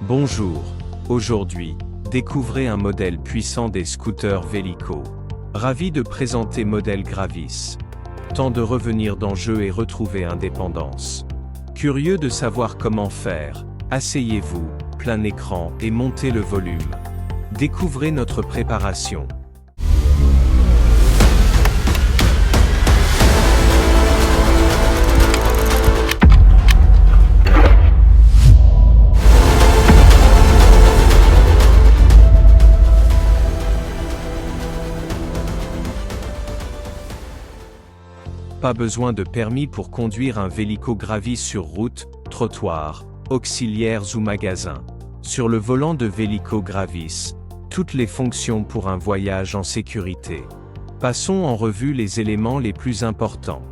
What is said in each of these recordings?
Bonjour. Aujourd'hui, découvrez un modèle puissant des scooters Vélico. Ravi de présenter modèle Gravis. Temps de revenir dans jeu et retrouver indépendance. Curieux de savoir comment faire, asseyez-vous, plein écran et montez le volume. Découvrez notre préparation. Pas besoin de permis pour conduire un Vélico Gravis sur route, trottoir, auxiliaires ou magasin. Sur le volant de Vélico Gravis, toutes les fonctions pour un voyage en sécurité. Passons en revue les éléments les plus importants.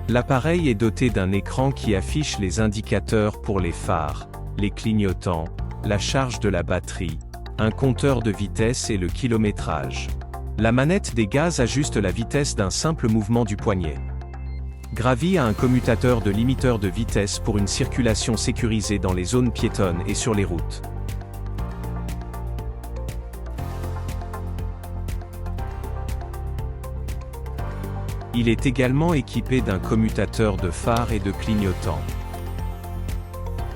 L'appareil est doté d'un écran qui affiche les indicateurs pour les phares, les clignotants, la charge de la batterie, un compteur de vitesse et le kilométrage. La manette des gaz ajuste la vitesse d'un simple mouvement du poignet. Gravis a un commutateur de limiteur de vitesse pour une circulation sécurisée dans les zones piétonnes et sur les routes. Il est également équipé d'un commutateur de phare et de clignotants.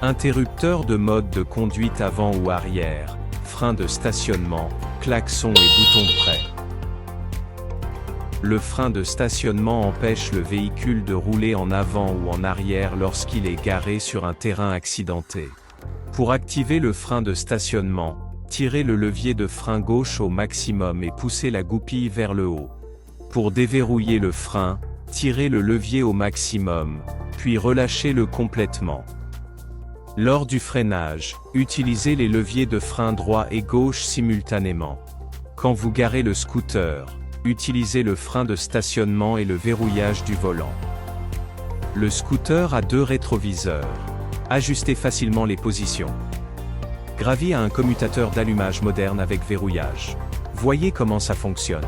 Interrupteur de mode de conduite avant ou arrière, frein de stationnement, klaxon et bouton de prêt. Le frein de stationnement empêche le véhicule de rouler en avant ou en arrière lorsqu'il est garé sur un terrain accidenté. Pour activer le frein de stationnement, tirez le levier de frein gauche au maximum et poussez la goupille vers le haut. Pour déverrouiller le frein, tirez le levier au maximum, puis relâchez-le complètement. Lors du freinage, utilisez les leviers de frein droit et gauche simultanément. Quand vous garez le scooter, utilisez le frein de stationnement et le verrouillage du volant. Le scooter a 2 rétroviseurs. Ajustez facilement les positions. Gravis a un commutateur d'allumage moderne avec verrouillage. Voyez comment ça fonctionne.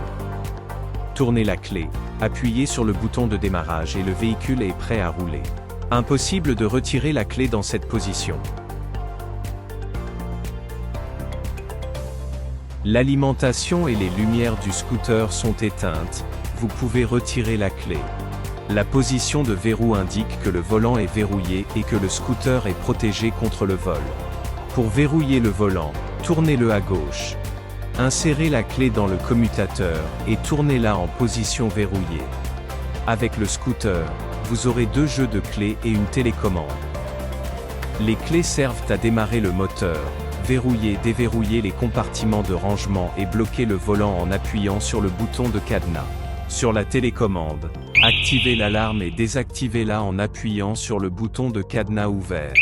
Tournez la clé, appuyez sur le bouton de démarrage et le véhicule est prêt à rouler. Impossible de retirer la clé dans cette position. L'alimentation et les lumières du scooter sont éteintes, vous pouvez retirer la clé. La position de verrou indique que le volant est verrouillé et que le scooter est protégé contre le vol. Pour verrouiller le volant, tournez-le à gauche. Insérez la clé dans le commutateur et tournez-la en position verrouillée. Avec le scooter, vous aurez 2 jeux de clés et une télécommande. Les clés servent à démarrer le moteur, verrouiller, déverrouiller les compartiments de rangement et bloquer le volant en appuyant sur le bouton de cadenas. Sur la télécommande, activez l'alarme et désactivez-la en appuyant sur le bouton de cadenas ouvert.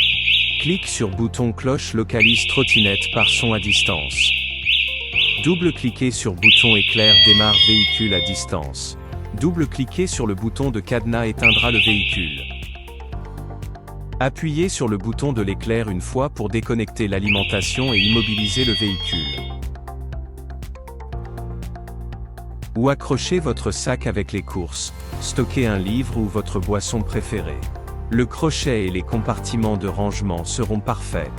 Clique sur bouton cloche localise trottinette par son à distance. Double-cliquez sur bouton éclair démarre véhicule à distance. Double-cliquez sur le bouton de cadenas éteindra le véhicule. Appuyez sur le bouton de l'éclair une fois pour déconnecter l'alimentation et immobiliser le véhicule. Ou accrochez votre sac avec les courses, stockez un livre ou votre boisson préférée. Le crochet et les compartiments de rangement seront parfaits.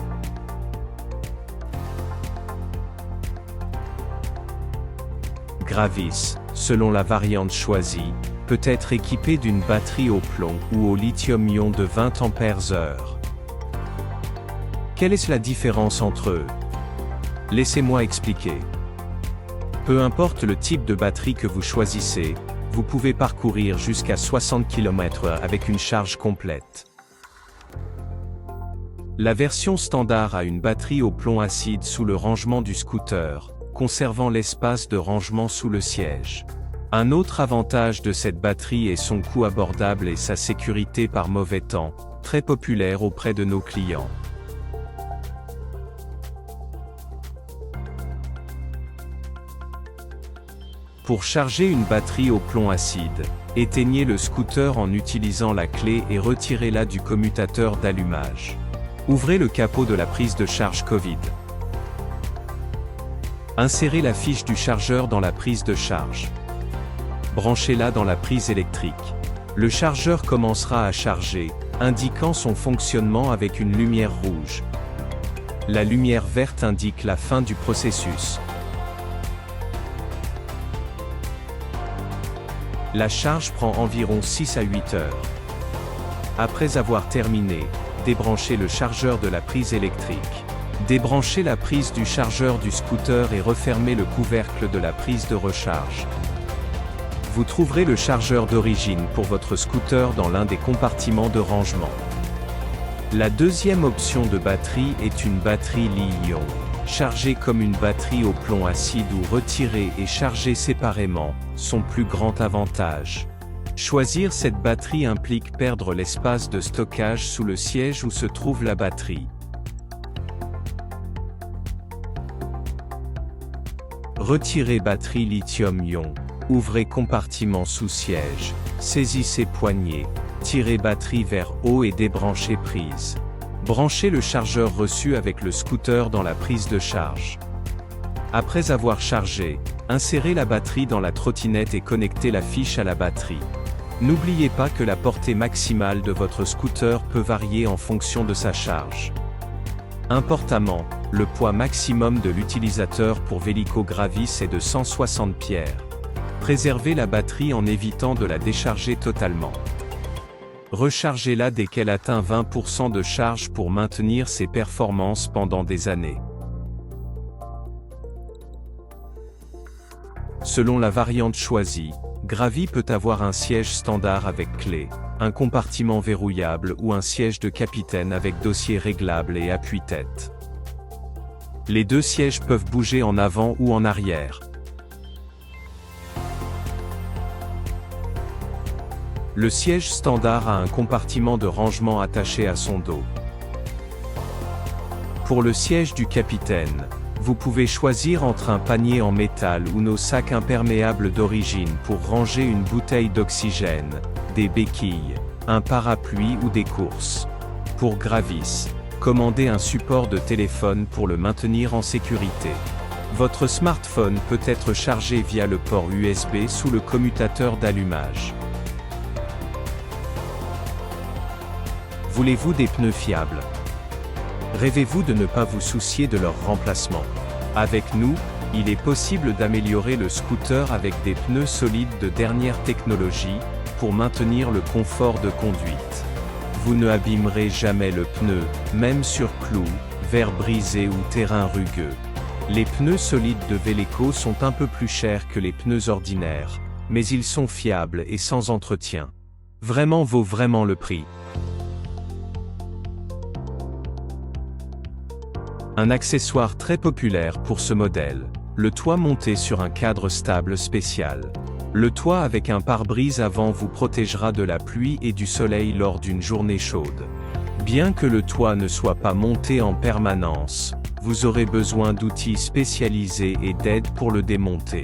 Gravis, selon la variante choisie, peut être équipé d'une batterie au plomb ou au lithium-ion de 20 Ah. Quelle est la différence entre eux? Laissez-moi expliquer. Peu importe le type de batterie que vous choisissez, vous pouvez parcourir jusqu'à 60 km/h avec une charge complète. La version standard a une batterie au plomb acide sous le rangement du scooter, conservant l'espace de rangement sous le siège. Un autre avantage de cette batterie est son coût abordable et sa sécurité par mauvais temps, très populaire auprès de nos clients. Pour charger une batterie au plomb acide, éteignez le scooter en utilisant la clé et retirez-la du commutateur d'allumage. Ouvrez le capot de la prise de charge Covid. Insérez la fiche du chargeur dans la prise de charge. Branchez-la dans la prise électrique. Le chargeur commencera à charger, indiquant son fonctionnement avec une lumière rouge. La lumière verte indique la fin du processus. La charge prend environ 6 à 8 heures. Après avoir terminé, débranchez le chargeur de la prise électrique. Débranchez la prise du chargeur du scooter et refermez le couvercle de la prise de recharge. Vous trouverez le chargeur d'origine pour votre scooter dans l'un des compartiments de rangement. La deuxième option de batterie est une batterie Li-ion. Chargée comme une batterie au plomb acide ou retirée et chargée séparément, son plus grand avantage. Choisir cette batterie implique perdre l'espace de stockage sous le siège où se trouve la batterie. Retirez batterie lithium-ion. Ouvrez compartiment sous siège. Saisissez poignée. Tirez batterie vers haut et débranchez prise. Branchez le chargeur reçu avec le scooter dans la prise de charge. Après avoir chargé, insérez la batterie dans la trottinette et connectez la fiche à la batterie. N'oubliez pas que la portée maximale de votre scooter peut varier en fonction de sa charge. Importantement, le poids maximum de l'utilisateur pour Vélico Gravis est de 160 pierres. Préservez la batterie en évitant de la décharger totalement. Rechargez-la dès qu'elle atteint 20% de charge pour maintenir ses performances pendant des années. Selon la variante choisie, Gravi peut avoir un siège standard avec clé, un compartiment verrouillable ou un siège de capitaine avec dossier réglable et appuie-tête. Les deux sièges peuvent bouger en avant ou en arrière. Le siège standard a un compartiment de rangement attaché à son dos. Pour le siège du capitaine, vous pouvez choisir entre un panier en métal ou nos sacs imperméables d'origine pour ranger une bouteille d'oxygène, des béquilles, un parapluie ou des courses. Pour Gravis, commandez un support de téléphone pour le maintenir en sécurité. Votre smartphone peut être chargé via le port USB sous le commutateur d'allumage. Voulez-vous des pneus fiables? Rêvez-vous de ne pas vous soucier de leur remplacement? Avec nous, il est possible d'améliorer le scooter avec des pneus solides de dernière technologie, pour maintenir le confort de conduite. Vous ne abîmerez jamais le pneu, même sur clous, verre brisé ou terrain rugueux. Les pneus solides de Vélico sont un peu plus chers que les pneus ordinaires, mais ils sont fiables et sans entretien. Vaut vraiment le prix. Un accessoire très populaire pour ce modèle, le toit monté sur un cadre stable spécial. Le toit avec un pare-brise avant vous protégera de la pluie et du soleil lors d'une journée chaude. Bien que le toit ne soit pas monté en permanence, vous aurez besoin d'outils spécialisés et d'aide pour le démonter.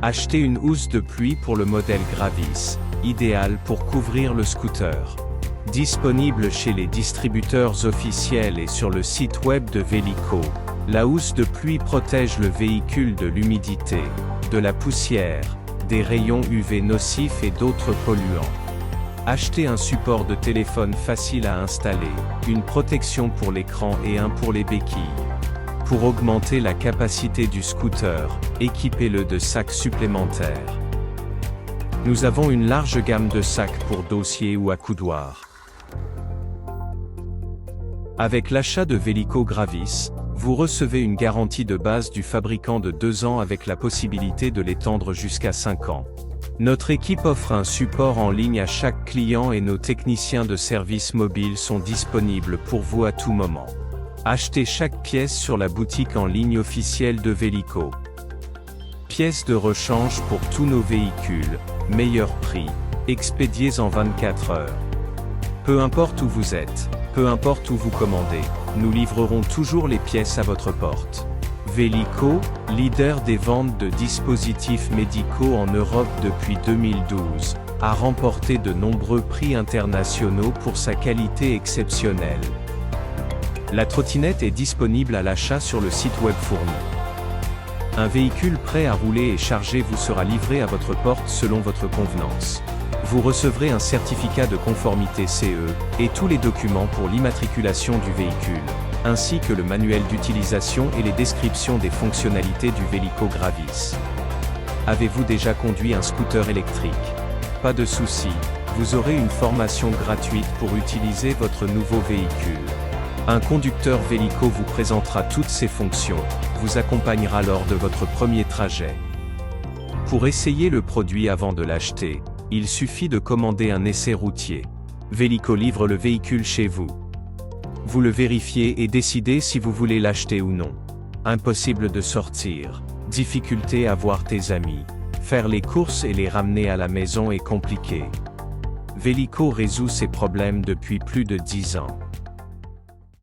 Achetez une housse de pluie pour le modèle Gravis, idéal pour couvrir le scooter. Disponible chez les distributeurs officiels et sur le site web de Vélico, la housse de pluie protège le véhicule de l'humidité, de la poussière, des rayons UV nocifs et d'autres polluants. Achetez un support de téléphone facile à installer, une protection pour l'écran et un pour les béquilles. Pour augmenter la capacité du scooter, équipez-le de sacs supplémentaires. Nous avons une large gamme de sacs pour dossier ou accoudoir. Avec l'achat de Vélico Gravis, vous recevez une garantie de base du fabricant de 2 ans avec la possibilité de l'étendre jusqu'à 5 ans. Notre équipe offre un support en ligne à chaque client et nos techniciens de service mobile sont disponibles pour vous à tout moment. Achetez chaque pièce sur la boutique en ligne officielle de Vélico. Pièces de rechange pour tous nos véhicules, meilleur prix, expédiés en 24 heures. Peu importe où vous êtes, peu importe où vous commandez, nous livrerons toujours les pièces à votre porte. Vélico, leader des ventes de dispositifs médicaux en Europe depuis 2012, a remporté de nombreux prix internationaux pour sa qualité exceptionnelle. La trottinette est disponible à l'achat sur le site web fourni. Un véhicule prêt à rouler et charger vous sera livré à votre porte selon votre convenance. Vous recevrez un certificat de conformité CE, et tous les documents pour l'immatriculation du véhicule, ainsi que le manuel d'utilisation et les descriptions des fonctionnalités du Vélico Gravis. Avez-vous déjà conduit un scooter électrique? Pas de souci, vous aurez une formation gratuite pour utiliser votre nouveau véhicule. Un conducteur Vélico vous présentera toutes ses fonctions, vous accompagnera lors de votre premier trajet. Pour essayer le produit avant de l'acheter, il suffit de commander un essai routier. Vélico livre le véhicule chez vous. Vous le vérifiez et décidez si vous voulez l'acheter ou non. Impossible de sortir. Difficulté à voir tes amis. Faire les courses et les ramener à la maison est compliqué. Vélico résout ces problèmes depuis plus de 10 ans.